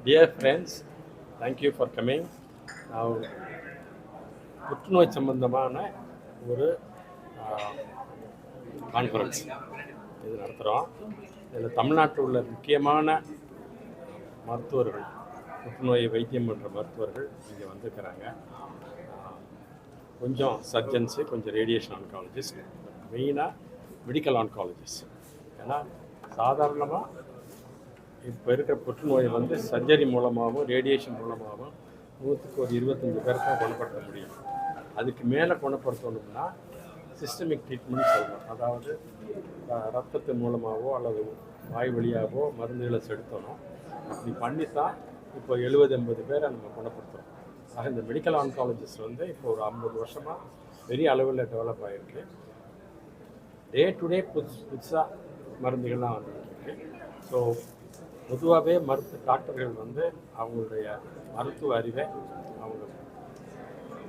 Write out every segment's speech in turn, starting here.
Dear friends, thank you for coming. Now, புற்றுநோய் சம்பந்தமான ஒரு கான்ஃபரன்ஸ் இது நடத்துகிறோம். இதில் தமிழ்நாட்டில் உள்ள முக்கியமான மருத்துவர்கள், புற்றுநோயை வைத்தியம் பண்ணுற மருத்துவர்கள் இங்கே வந்துருக்கிறாங்க. கொஞ்சம் சர்ஜன்ஸு, கொஞ்சம் ரேடியேஷன் ஆன்காலஜிஸ்ட், மெயினாக மெடிக்கல் ஆன்காலஜிஸ்ட். ஏன்னா சாதாரணமாக இப்போ இருக்கிற புற்றுநோயை வந்து சர்ஜரி மூலமாகவும் ரேடியேஷன் மூலமாகவும் 100க்கு 25 பேருக்கு குணப்படுத்த முடியும். அதுக்கு மேலே குணப்படுத்தணும்னா சிஸ்டமிக் ட்ரீட்மெண்ட் சொல்லணும். அதாவது ரத்தத்தின் மூலமாகவோ அல்லது வாய் வழியாகவோ மருந்துகளை செலுத்தணும். அப்படி பண்ணி தான் இப்போ 70-80 பேரை நம்ம குணப்படுத்துகிறோம். ஆக இந்த மெடிக்கல் ஆன்காலஜிஸ்ட் வந்து இப்போ ஒரு 50 வருஷமாக பெரிய அளவில் டெவலப் ஆகிருக்கு. டே டு டே புதுசாக மருந்துகள்லாம் வந்துருக்கு. ஸோ பொதுவாகவே டாக்டர்கள் வந்து அவங்களுடைய மருத்துவ அறிவை அவங்க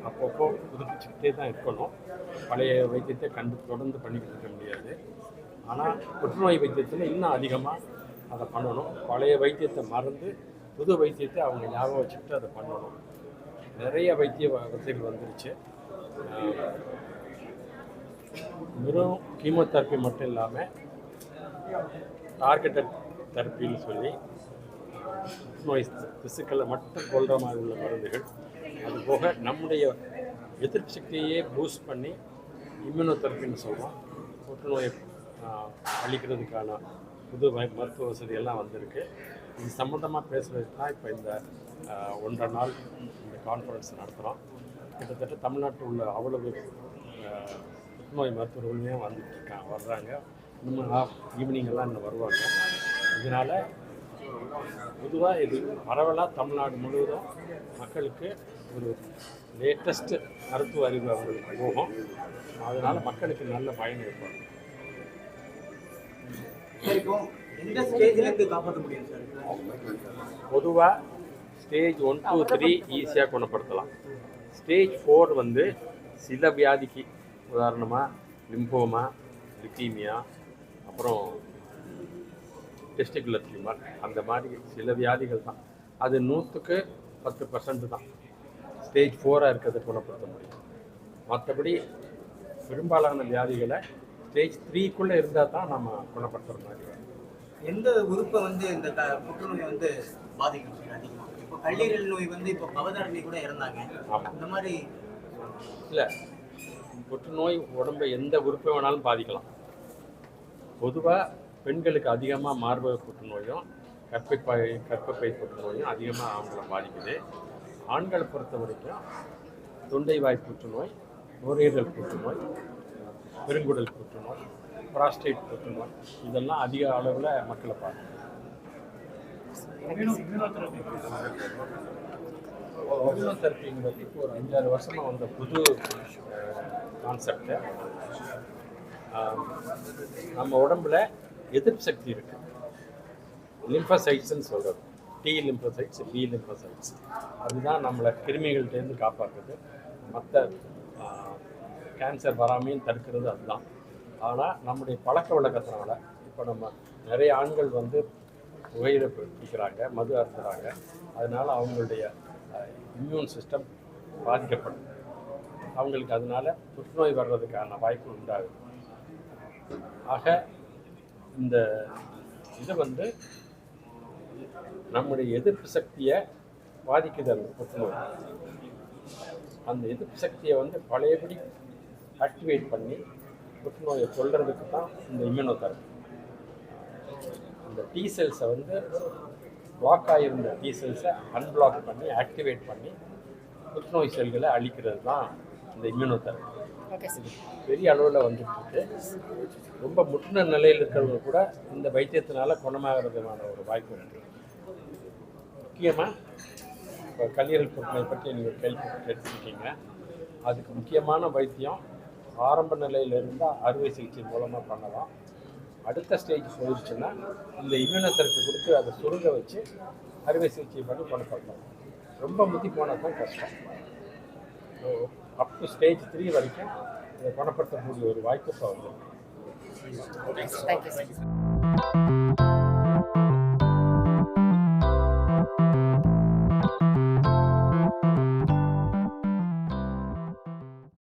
அப்பப்போ புதுப்பிச்சுக்கிட்டே தான் இருக்கணும். பழைய வைத்தியத்தை தொடர்ந்து பண்ணிக்கிட்டு இருக்க முடியாது. ஆனால் புற்றுநோய் வைத்தியத்தில் இன்னும் அதிகமாக அதை பண்ணணும். பழைய வைத்தியத்தை மறந்து புது வைத்தியத்தை அவங்க ஞாபகம் வச்சுக்கிட்டு அதை பண்ணணும். நிறைய வைத்திய வசதிகள் வந்துருச்சு. வெறும் கீமோதெரப்பி மட்டும் இல்லாமல் டார்கெட்டட் தெரப்பின்னு சொல்லி புற்றுநோய் திசுக்களை மட்டும் கொள்கிற மாதிரி உள்ள மருந்துகள், அதுபோக நம்முடைய எதிர்ப்பு சக்தியே பூஸ்ட் பண்ணி இம்யூனோதெரப்பின்னு சொல்கிறோம். புற்றுநோயை அழிக்கிறதுக்கான புது மருத்துவ வசதியெல்லாம் வந்திருக்கு. இது சம்மந்தமாக பேசுகிறதுக்கு தான் இப்போ இந்த 1.5 நாள் இந்த கான்ஃபரன்ஸ் நடத்துகிறோம். கிட்டத்தட்ட தமிழ்நாட்டில் உள்ள அவ்வளவு புற்றுநோய் மருத்துவர்களுமே வர்றாங்க. இன்னும் ஈவினிங்கெல்லாம் இன்னும் வருவாங்க. இதனால் பொதுவாக இது பரவலாக தமிழ்நாடு முழுவதும் மக்களுக்கு ஒரு லேட்டஸ்ட்டு மருத்துவ அறிவு அவங்களுக்கு போகும். அதனால் மக்களுக்கு நல்ல பயன் ஏற்படும். பொதுவாக ஸ்டேஜ் 1, 2, 3 ஈஸியாக குணப்படுத்தலாம். ஸ்டேஜ் 4 வந்து சில வியாதிக்கு, உதாரணமாக லிம்போமா, லியூக்கீமியா, அப்புறம் டெஸ்டிகுலர் டியூமர், அந்த மாதிரி சில வியாதிகள் தான். அது 100க்கு 10% தான் ஸ்டேஜ் 4 இருக்கிறத குணப்படுத்த முடியும். மற்றபடி பெரும்பாலான வியாதிகளை ஸ்டேஜ் 3க்குள்ளே இருந்தால் தான் நம்ம குணப்படுத்துகிற மாதிரி வரும். எந்த உறுப்பை வந்து இந்த புற்றுநோய் வந்து பாதிக்கும் அதிகமாக? இப்போ கல்லீரல் நோய் வந்து இப்போ பவதாரணி கூட இறந்தாங்க. அந்த மாதிரி இல்லை, புற்றுநோய் உடம்பை எந்த உறுப்பை வேணாலும் பாதிக்கலாம். பொதுவாக பெண்களுக்கு அதிகமாக மார்பக புற்றுநோயும் கர்ப்பப்பை புற்றுநோயும் அதிகமாக அவங்கள பாதிக்குது. ஆண்களை பொறுத்த வரைக்கும் தொண்டைவாய் புற்றுநோய், நுரையீரல் புற்றுநோய், பெருங்குடல் புற்றுநோய், பிராஸ்டேட் புற்றுநோய், இதெல்லாம் அதிக அளவில் மக்களை பாதிக்கும். இம்யூனோதெரப்பிங்கிறது இப்போ ஒரு 5-6 வருஷமாக வந்த புது கான்செப்டு. நம்ம உடம்புல எதிர்ப்பு சக்தி இருக்குது. லிம்போசைட்ஸ்ன்னு சொல்கிறது. டி லிம்போசைட்ஸ், பி லிம்போசைட்ஸ், அதுதான் நம்மளை கிருமிகள்கிட்டேருந்து காப்பாற்றுது. மற்ற கேன்சர் வராமையும் தடுக்கிறது அதுதான். ஆனால் நம்முடைய பழக்க வழக்கத்தினால இப்போ நம்ம நிறைய ஆண்கள் வந்து புகையிலை பிடிக்கிறாங்க, மது அருந்துறாங்க. அதனால் அவங்களுடைய இம்யூன் சிஸ்டம் பாதிக்கப்படும். அவங்களுக்கு அதனால் புற்றுநோய் வர்றதுக்கான வாய்ப்பு உண்டாகுது. ஆக இந்த இது வந்து நம்முடைய எதிர்ப்பு சக்தியை பாதிக்குது. அந்த புற்றுநோய் அந்த எதிர்ப்பு சக்தியை வந்து பழையபடி ஆக்டிவேட் பண்ணி புற்றுநோயை கொல்றதுக்கு தான் இந்த இம்யூனோதெரப்பி. அந்த டி செல்ஸை வந்து பிளாக் ஆகியிருந்த டி செல்ஸை அன்பிளாக் பண்ணி ஆக்டிவேட் பண்ணி புற்றுநோய் செல்களை அழிக்கிறது தான் இந்த இம்யூனோதெரப்பி. பெரிய அளவில் வந்துட்டு ரொம்ப முற்றின நிலையில் இருக்கிறவங்க கூட இந்த வைத்தியத்தினால குணமாகிறதுமான ஒரு வாய்ப்பு இருக்குது. முக்கியமாக இப்போ கல்லீரல் புற்றுநோய் பற்றி நீங்கள் கேட்டிருக்கீங்க. அதுக்கு முக்கியமான வைத்தியம் ஆரம்ப நிலையில் இருந்தால் அறுவை சிகிச்சை மூலமாக பண்ணலாம். அடுத்த ஸ்டேஜ் போயிடுச்சுன்னா இந்த இம்யூனோதெரப்பி கொடுத்து அதை சுருங்க வச்சு அறுவை சிகிச்சை பண்ணி குணப்படுத்தலாம். ரொம்ப முத்தி போனால் தான் கஷ்டம். ஸோ அப் டு ஸ்டேஜ் 3 வரைக்கும் இதை குணப்படுத்தக்கூடிய ஒரு வாய்ப்பு இப்போ வந்து.